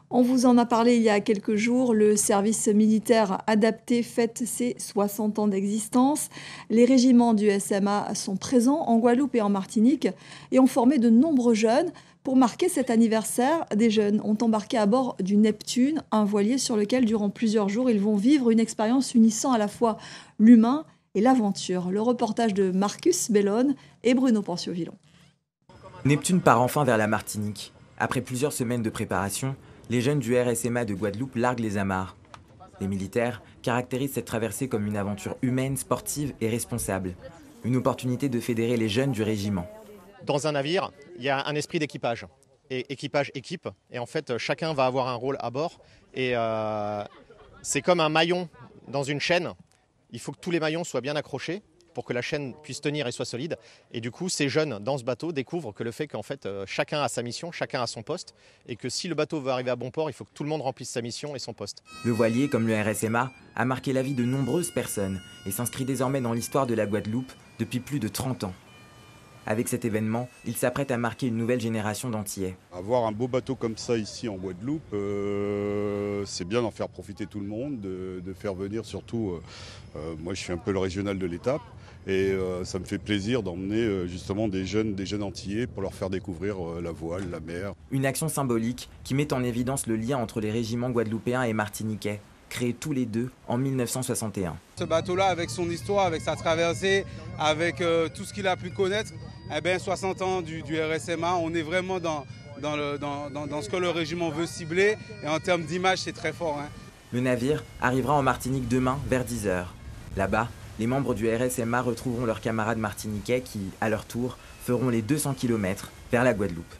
On vous en a parlé il y a quelques jours, le service militaire adapté fête ses 60 ans d'existence. Les régiments du SMA sont présents en Guadeloupe et en Martinique et ont formé de nombreux jeunes. Pour marquer cet anniversaire, des jeunes ont embarqué à bord du Neptune, un voilier sur lequel, durant plusieurs jours, ils vont vivre une expérience unissant à la fois l'humain et l'aventure. Le reportage de Marcus Bellone et Bruno Porcio-Villon. Neptune part enfin vers la Martinique. Après plusieurs semaines de préparation, les jeunes du RSMA de Guadeloupe larguent les amarres. Les militaires caractérisent cette traversée comme une aventure humaine, sportive et responsable. Une opportunité de fédérer les jeunes du régiment. Dans un navire, il y a un esprit d'équipage. Et équipage-équipe. Et en fait, chacun va avoir un rôle à bord. Et c'est comme un maillon dans une chaîne. Il faut que tous les maillons soient bien accrochés pour que la chaîne puisse tenir et soit solide. Et du coup, ces jeunes dans ce bateau découvrent que le fait qu'en fait, chacun a sa mission, chacun a son poste, et que si le bateau veut arriver à bon port, il faut que tout le monde remplisse sa mission et son poste. Le voilier, comme le RSMA, a marqué la vie de nombreuses personnes et s'inscrit désormais dans l'histoire de la Guadeloupe depuis plus de 30 ans. Avec cet événement, il s'apprête à marquer une nouvelle génération d'Antillais. Avoir un beau bateau comme ça ici en Guadeloupe, c'est bien d'en faire profiter tout le monde, de faire venir surtout, moi je suis un peu le régional de l'étape, et ça me fait plaisir d'emmener justement des jeunes Antillais pour leur faire découvrir la voile, la mer. Une action symbolique qui met en évidence le lien entre les régiments guadeloupéens et martiniquais, créés tous les deux en 1961. Ce bateau-là, avec son histoire, avec sa traversée, avec tout ce qu'il a pu connaître, 60 ans du RSMA, on est vraiment dans ce que le régiment veut cibler. Et en termes d'image, c'est très fort. Le navire arrivera en Martinique demain vers 10 h. Là-bas, les membres du RSMA retrouveront leurs camarades martiniquais qui, à leur tour, feront les 200 km vers la Guadeloupe.